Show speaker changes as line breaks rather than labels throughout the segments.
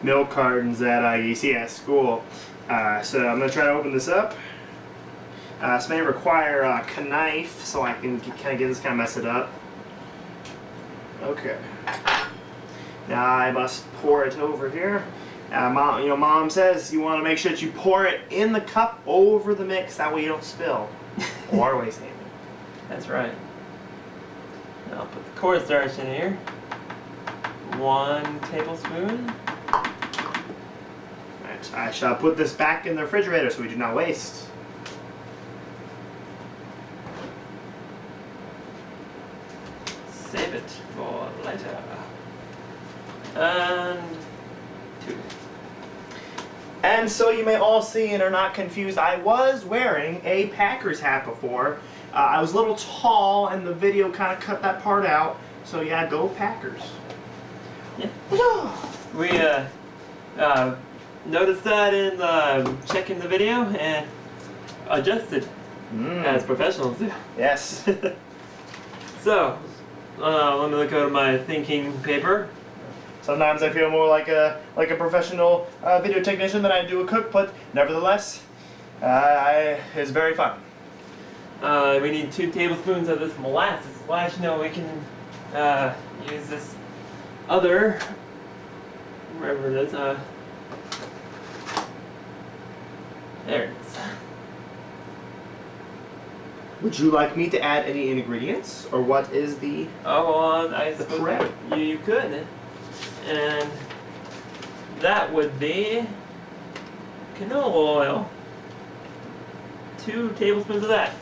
milk cartons that you see at school. So I'm going to try to open this up. This may require a knife so I can kind of get this kind of mess it up. Okay. Now I must pour it over here. Mom says you want to make sure that you pour it in the cup over the mix. That way you don't spill or waste anything.
That's right. I'll put the cornstarch in here. 1 tablespoon.
Right. I shall put this back in the refrigerator so we do not waste.
Save it for later. And 2.
And so you may all see and are not confused, I was wearing a Packers hat before. I was a little tall and the video kind of cut that part out. So yeah, go Packers.
Yeah. We noticed that in checking the video and adjusted as professionals do.
Yes.
So, let me look over my thinking paper.
Sometimes I feel more like a professional video technician than I do a cook, but nevertheless, it's very fun.
We need 2 tablespoons of this molasses. Well, actually, no, we can use this other, wherever it is. There it is.
Would you like me to add any ingredients, or what is the?
Oh, well, I suppose
parameter?
you could, and that would be canola oil. 2 tablespoons of that.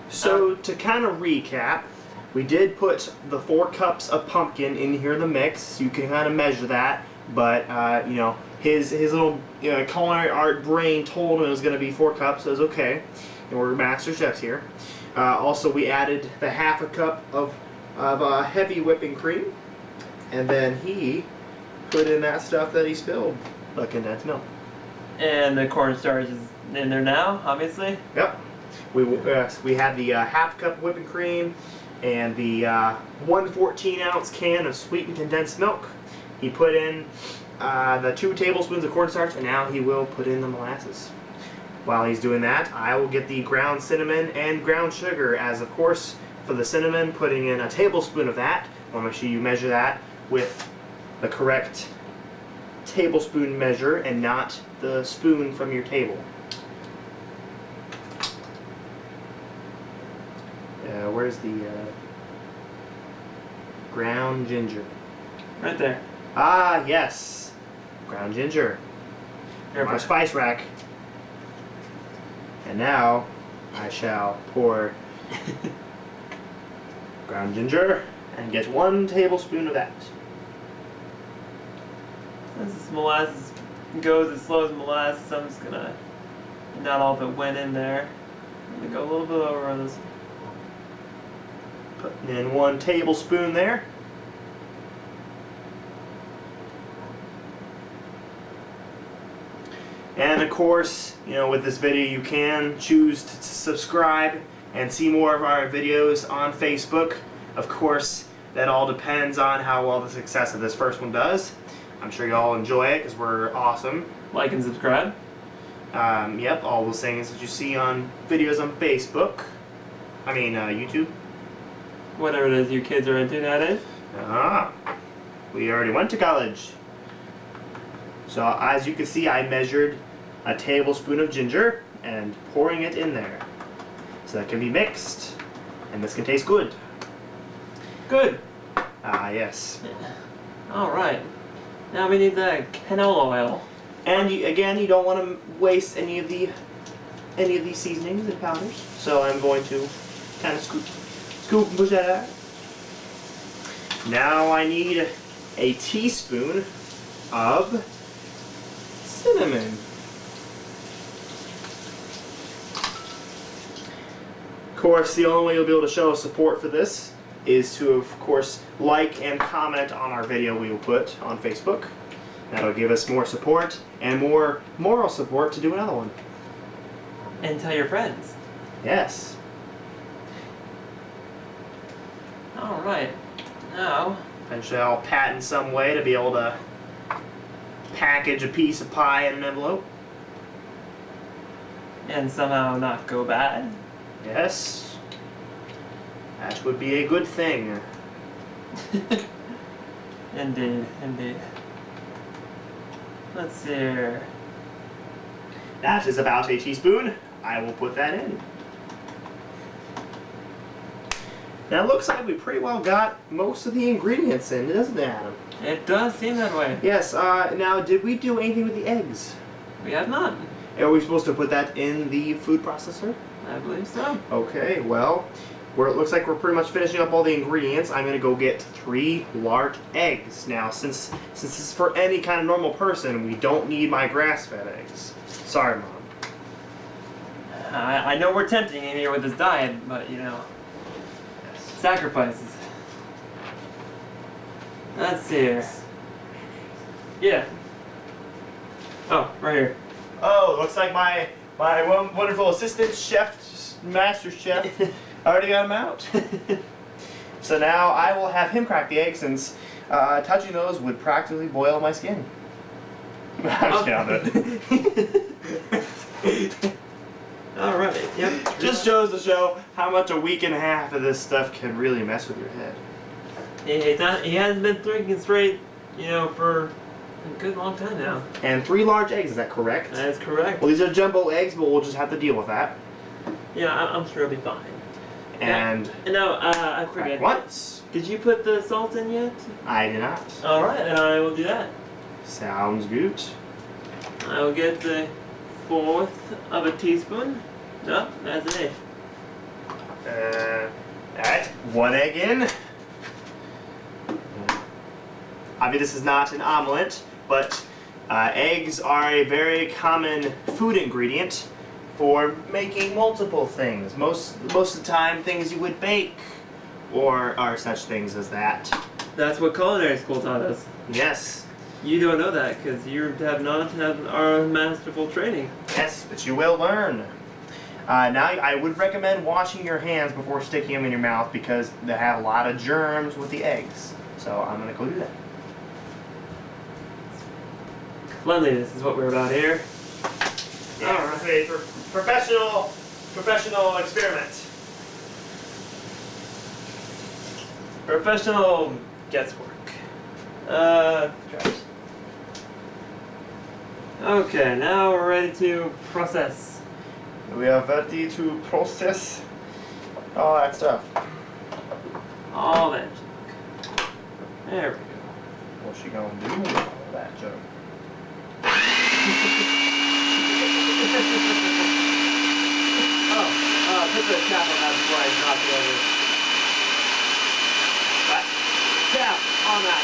So to kind of recap, we did put the 4 cups of pumpkin in here in the mix. You can kind of measure that, but you know, his little culinary art brain told him it was going to be 4 cups. So it was okay. And we're master chefs here. Also, we added the 1/2 cup of heavy whipping cream, and then he put in that stuff that he spilled, the condensed milk.
And the cornstarch is in there now, obviously.
Yep. We had the 1/2 cup of whipping cream and the 1 14-ounce can of sweetened condensed milk. He put in the 2 tablespoons of cornstarch, and now he will put in the molasses. While he's doing that, I will get the ground cinnamon and ground sugar, as of course for the cinnamon, putting in a tablespoon of that. I want to make sure you measure that with the correct tablespoon measure and not the spoon from your table. Where's the ground ginger?
Right there.
Ah, yes. Ground ginger. From our spice rack. And now I shall pour ground ginger and get 1 tablespoon of that.
Since this molasses goes as slow as molasses, I'm just gonna, not all of it went in there. I'm gonna go a little bit over on this.
Putting in 1 tablespoon there. And of course, with this video you can choose to subscribe and see more of our videos on Facebook. Of course, that all depends on how well the success of this first one does. I'm sure you all enjoy it because we're awesome.
Like and subscribe.
Yep, all those things that you see on videos on Facebook. I mean, YouTube.
Whatever it is you kids are into nowadays.
We already went to college. So as you can see, I measured a tablespoon of ginger and pouring it in there. So that can be mixed, and this can taste good.
Good.
Yes.
All right. Now we need the canola oil.
And again, you don't want to waste any of these seasonings and powders. So I'm going to kind of scoop and push that out. Now I need a teaspoon of cinnamon. Of course, the only way you'll be able to show support for this is to, of course, like and comment on our video we will put on Facebook. That'll give us more support and more moral support to do another one.
And tell your friends.
Yes.
All right. Now,
Eventually I'll pat in some way to be able to package a piece of pie in an envelope.
And somehow not go bad.
Yes. That would be a good thing.
Indeed, indeed. Let's see here.
That is about a teaspoon. I will put that in. Now it looks like we pretty well got most of the ingredients in, doesn't it, Adam?
It does seem that way.
Yes, now did we do anything with the eggs?
We have not.
Are we supposed to put that in the food processor?
I believe so.
Okay, well, it looks like we're pretty much finishing up all the ingredients. I'm gonna go get 3 large eggs. Now, since this is for any kind of normal person, we don't need my grass-fed eggs. Sorry, Mom.
I know we're tempting him here with this diet, but you know, sacrifices. Let's see here. Yeah. Oh, right here.
Oh, looks like my wonderful assistant chef, master chef, already got them out. So now I will have him crack the eggs, since touching those would practically boil my skin. I'm just down it.
All right. Yep.
Just shows to show how much a week and a half of this stuff can really mess with your head.
He hasn't been drinking straight, you know, for a good long time now.
And 3 large eggs, is that correct?
That is correct.
Well, these are jumbo eggs, but we'll just have to deal with that.
Yeah, I'm sure it'll be fine.
And
no, I
crack
forget.
once.
Did you put the salt in yet?
I did not.
All right, then I will do that.
Sounds good.
I will get the 1/4 of a teaspoon. No, that's an eighth.
Alright, 1 egg in. I mean, this is not an omelet, but eggs are a very common food ingredient for making multiple things. Most of the time, things you would bake, or are such things as that.
That's what culinary school taught us.
Yes.
You don't know that because you have not had our masterful training.
Yes, but you will learn. Now, I would recommend washing your hands before sticking them in your mouth, because they have a lot of germs with the eggs. So I'm going to go do that.
Cleanliness is what we're about here.
Yeah, it's a professional experiment.
Professional guesswork. Trash. Okay, now we're ready to process.
We are ready to process all that stuff.
All that junk. There we go.
What's she gonna do with all that junk?
Put the cap on that before I knock it over. What? Cap on that.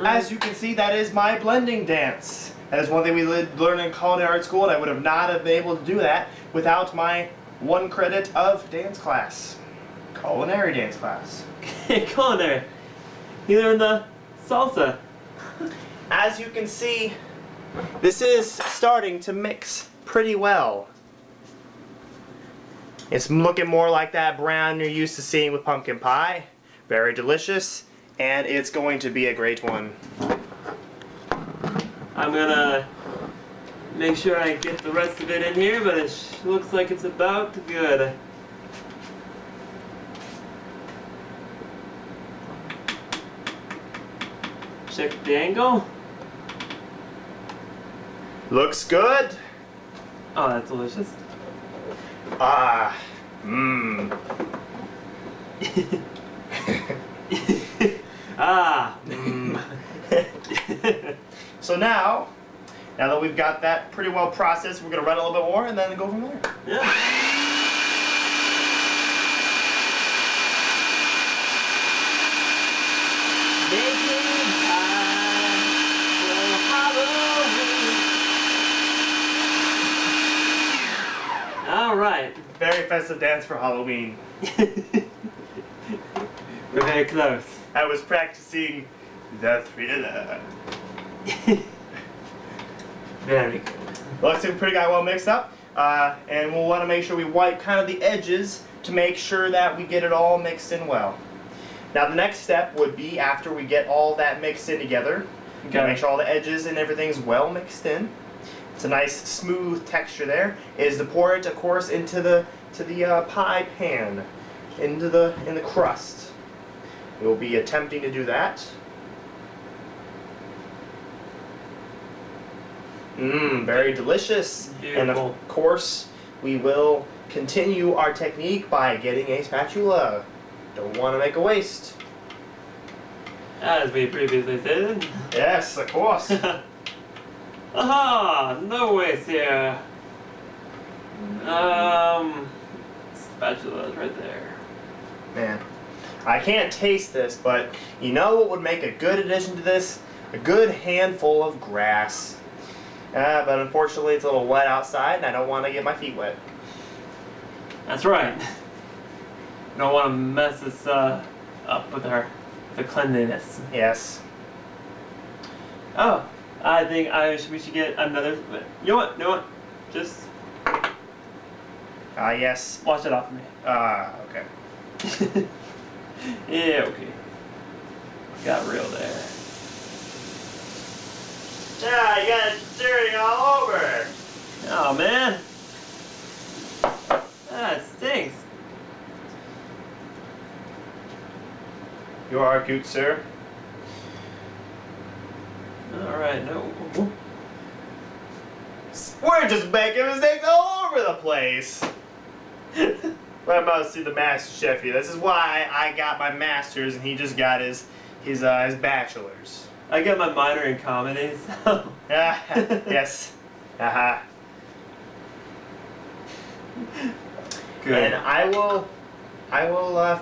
As you can see, that is my blending dance. That is one thing we learned in culinary art school, and I would have not have been able to do that without my 1 credit of dance class. Culinary dance class.
Culinary. You learned the salsa.
As you can see, this is starting to mix pretty well. It's looking more like that brown you're used to seeing with pumpkin pie. Very delicious, and it's going to be a great one.
I'm gonna make sure I get the rest of it in here, but it looks like it's about good. Check the angle.
Looks good.
Oh, that's delicious.
Ah, mmm.
Ah.
So now that we've got that pretty well processed, we're going to run a little bit more and then go from there.
Yeah. right.
Very festive dance for Halloween.
We're very close.
I was practicing the Thriller.
Very good.
Looks like we pretty got well mixed up. And we'll want to make sure we wipe kind of the edges to make sure that we get it all mixed in well. Now the next step would be after we get all that mixed in together,
Okay.
make sure all the edges and everything's well mixed in. It's a nice smooth texture there. Is to pour it, of course, into the pie pan, in the crust. We'll be attempting to do that. Very delicious. And
Beautiful.
of course, we will continue our technique by getting a spatula. Don't want to make a waste.
As we previously said.
Yes, of course.
Aha! No waste here. Spatula's right there.
Man, I can't taste this, but you know what would make a good addition to this? A good handful of grass. But unfortunately, it's a little wet outside, and I don't want to get my feet wet.
That's right. Don't want to mess this up with the cleanliness.
Yes.
Oh, I think we should get another. You know what? Just
Yes.
wash it off of me.
Okay.
Yeah, okay. Got real there.
Yeah, you got it dirty all over.
Oh man, that stinks.
You are cute, sir.
All right, no.
We're just making mistakes all over the place. I must see the master chef here. This is why I got my master's and he just got his bachelor's.
I got my minor in comedy, so.
Yes. Haha.
Good.
And I will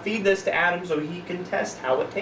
feed this to Adam so he can test how it tastes.